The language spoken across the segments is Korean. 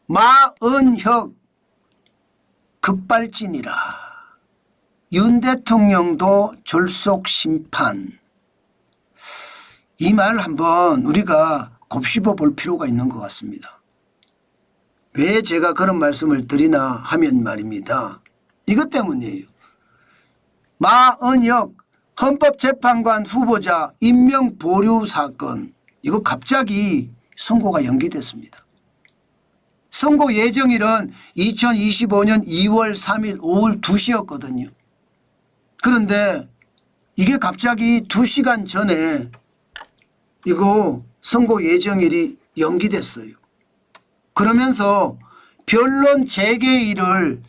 마은혁 급발진이라. 윤 대통령도 졸속 심판. 이 말 한번 우리가 곱씹어 볼 필요가 있는 것 같습니다. 왜 제가 그런 말씀을 드리나 하면 말입니다. 이것 때문이에요. 마은혁 헌법재판관 후보자 임명 보류 사건, 이거 갑자기 선고가 연기됐습니다. 선고 예정일은 2025년 2월 3일 오후 2시였거든요. 그런데 이게 갑자기 2시간 전에 이거 선고 예정일이 연기됐어요. 그러면서 변론 재개일을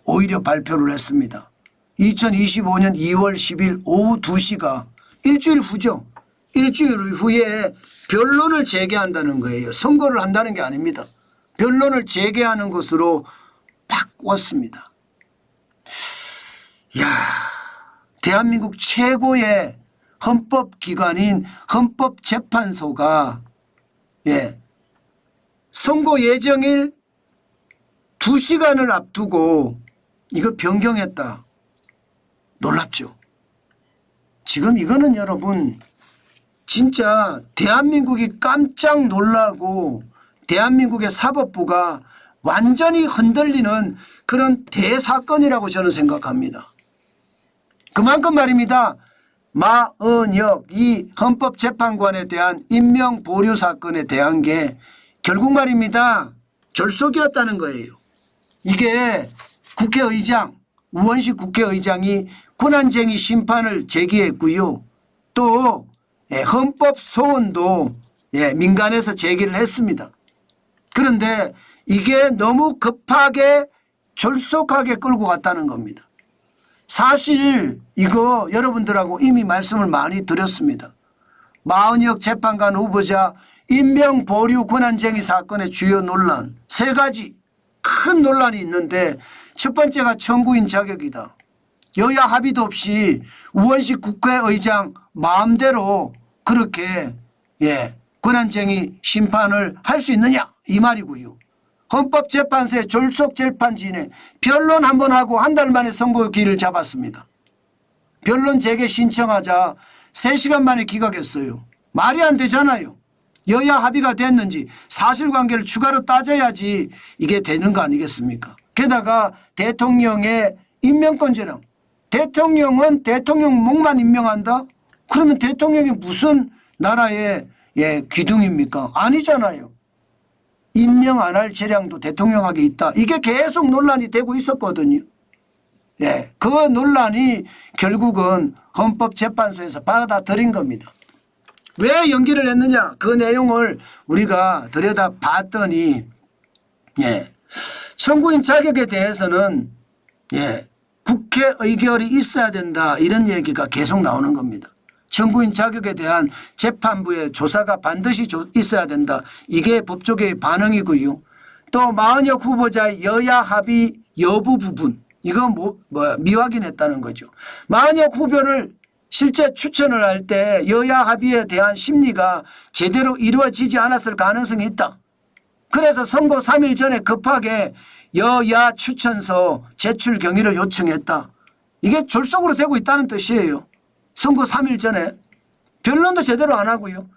오히려 발표를 했습니다. 2025년 2월 10일 오후 2시가 일주일 후죠. 일주일 후에 변론을 재개한다는 거예요. 선고를 한다는 게 아닙니다. 변론을 재개하는 것으로 바꿨습니다. 이야, 대한민국 최고의 헌법기관인 헌법재판소가 선고 예정일 2시간을 앞두고 이거 변경했다. 놀랍죠. 지금 이거는 여러분 진짜 대한민국이 깜짝 놀라고 대한민국의 사법부가 완전히 흔들리는 그런 대사건이라고 저는 생각합니다. 그만큼 말입니다. 마은혁 이 헌법재판관에 대한 임명 보류 사건에 대한 게 결국 말입니다. 졸속이었다는 거예요. 이게 국회의장 우원식 국회의장이 권한쟁의 심판을 제기했고요. 또 헌법소원도 민간에서 제기를 했습니다. 그런데 이게 너무 급하게 졸속하게 끌고 갔다는 겁니다. 사실 이거 여러분들하고 이미 말씀을 많이 드렸습니다. 마은혁 재판관 후보자 임명 보류 권한쟁의 사건의 주요 논란 3가지 큰 논란이 있는데 첫 번째가 청구인 자격이다. 여야 합의도 없이 우원식 국회의장 마음대로 그렇게 권한쟁의 심판을 할 수 있느냐 이 말이고요. 헌법재판소의 졸속재판진에 변론 한번 하고 한 달 만에 선고기일을 잡았습니다. 변론 재개 신청하자 3시간 만에 기각했어요. 말이 안 되잖아요. 여야 합의가 됐는지 사실관계를 추가로 따져야지 이게 되는 거 아니겠습니까? 게다가 대통령의 임명권자령, 대통령은 대통령목만 임명한다? 그러면 대통령이 무슨 나라의 귀둥입니까? 아니잖아요. 임명 안 할 재량도 대통령에게 있다. 이게 계속 논란이 되고 있었거든요. 그 논란이 결국은 헌법재판소에서 받아들인 겁니다. 왜 연기를 했느냐 그 내용을 우리가 들여다봤더니 청구인 자격에 대해서는 국회 의결이 있어야 된다 이런 얘기가 계속 나오는 겁니다. 청구인 자격에 대한 재판부의 조사가 반드시 있어야 된다. 이게 법조계의 반응이고요. 또 마은혁 후보자의 여야 합의 여부 부분 이거 미확인했다는 거죠. 마은혁 후보를 실제 추천을 할 때 여야 합의에 대한 심리가 제대로 이루어지지 않았을 가능성이 있다. 그래서 선고 3일 전에 급하게 여야 추천서 제출 경위를 요청했다. 이게 졸속으로 되고 있다는 뜻이에요. 선거 3일 전에 변론도 제대로 안 하고요.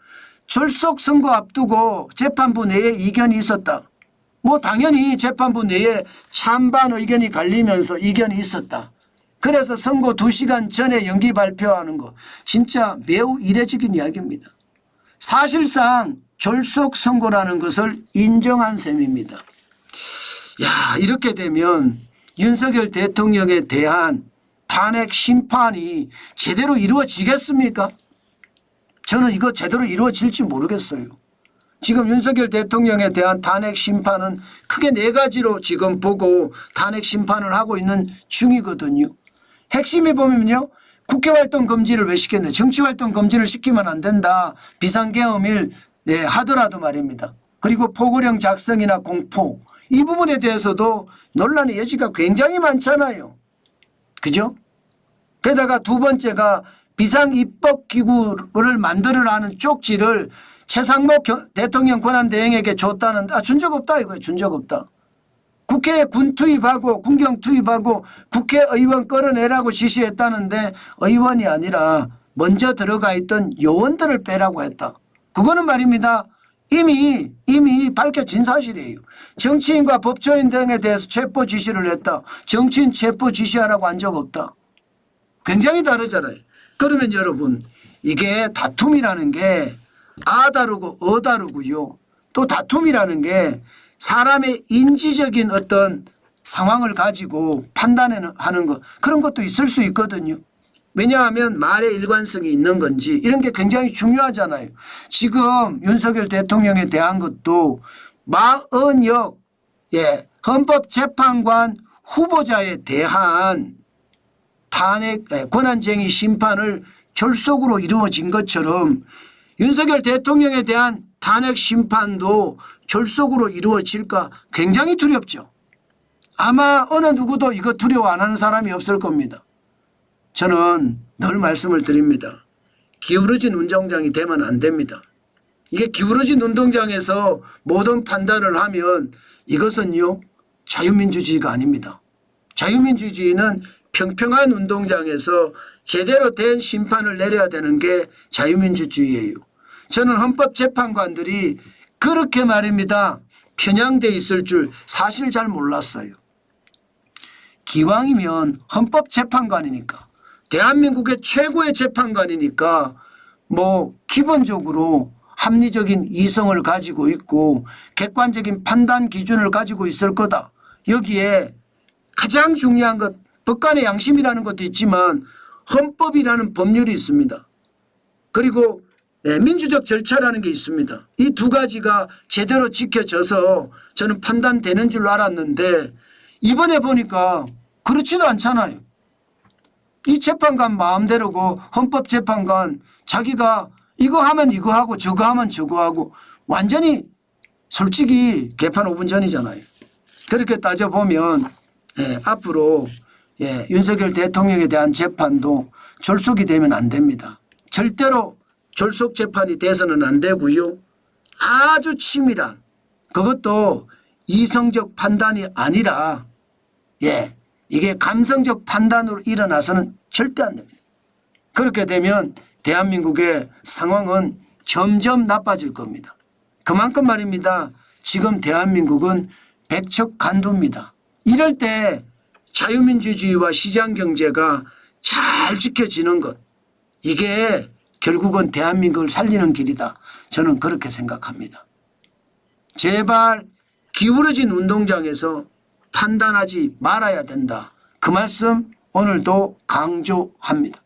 졸속 선거 앞두고 재판부 내에 이견이 있었다. 당연히 재판부 내에 찬반 의견이 갈리면서 이견이 있었다. 그래서 선고 2시간 전에 연기 발표하는 거 진짜 매우 이례적인 이야기입니다. 사실상 졸속 선고라는 것을 인정한 셈입니다. 이렇게 되면 윤석열 대통령에 대한 탄핵 심판이 제대로 이루어지겠습니까? 저는 이거 제대로 이루어질지 모르겠어요. 지금 윤석열 대통령에 대한 탄핵 심판은 크게 4가지로 지금 보고 탄핵 심판을 하고 있는 중이거든요. 핵심이 보면요. 국회활동 금지를 왜 시켰냐. 정치활동 금지를 시키면 안 된다. 비상계엄일 하더라도 말입니다. 그리고 포고령 작성이나 공포 이 부분에 대해서도 논란의 여지가 굉장히 많잖아요. 그죠? 게다가 2번째가 비상입법기구를 만들으라는 쪽지를 최상목 대통령 권한대행에게 줬다는 준 적 없다 이거예요. 준 적 없다. 국회에 군 투입하고 군경 투입하고 국회의원 끌어내라고 지시했다는데 의원이 아니라 먼저 들어가 있던 요원들을 빼라고 했다. 그거는 말입니다. 이미 밝혀진 사실이에요. 정치인과 법조인 등에 대해서 체포 지시를 했다. 정치인 체포 지시하라고 한 적 없다. 굉장히 다르잖아요. 그러면 여러분 이게 다툼이라는 게 아 다르고 어 다르고요. 또 다툼이라는 게 사람의 인지적인 어떤 상황을 가지고 판단하는 것 그런 것도 있을 수 있거든요. 왜냐하면 말의 일관성이 있는 건지 이런 게 굉장히 중요하잖아요. 지금 윤석열 대통령에 대한 것도 마은혁 헌법재판관 후보자에 대한 탄핵 권한쟁의 심판을 졸속으로 이루어진 것처럼 윤석열 대통령에 대한 탄핵 심판도 졸속으로 이루어질까 굉장히 두렵죠. 아마 어느 누구도 이거 두려워 안 하는 사람이 없을 겁니다. 저는 늘 말씀을 드립니다. 기울어진 운동장이 되면 안 됩니다. 이게 기울어진 운동장에서 모든 판단을 하면 이것은요 자유민주주의가 아닙니다. 자유민주주의는 평평한 운동장에서 제대로 된 심판을 내려야 되는 게 자유민주주의예요. 저는 헌법재판관들이 그렇게 말입니다. 편향돼 있을 줄 사실 잘 몰랐어요. 기왕이면 헌법재판관이니까 대한민국의 최고의 재판관이니까 뭐 기본적으로 합리적인 이성을 가지고 있고 객관적인 판단 기준을 가지고 있을 거다. 여기에 가장 중요한 것 법관의 양심이라는 것도 있지만 헌법이라는 법률이 있습니다. 그리고 민주적 절차라는 게 있습니다. 이 두 가지가 제대로 지켜져서 저는 판단되는 줄 알았는데 이번에 보니까 그렇지도 않잖아요. 이 재판관 마음대로고 헌법재판관 자기가 이거 하면 이거 하고 저거 하면 저거 하고 완전히 솔직히 개판 5분 전이잖아요. 그렇게 따져보면 앞으로 윤석열 대통령에 대한 재판도 졸속이 되면 안 됩니다. 절대로 졸속 재판이 돼서는 안 되고요. 아주 치밀한 그것도 이성적 판단이 아니라 이게 감성적 판단으로 일어나서는 절대 안 됩니다. 그렇게 되면 대한민국의 상황은 점점 나빠질 겁니다. 그만큼 말입니다. 지금 대한민국은 백척간두입니다. 이럴 때 자유민주주의와 시장경제가 잘 지켜지는 것 이게 결국은 대한민국을 살리는 길이다. 저는 그렇게 생각합니다. 제발 기울어진 운동장에서 판단하지 말아야 된다. 그 말씀 오늘도 강조합니다.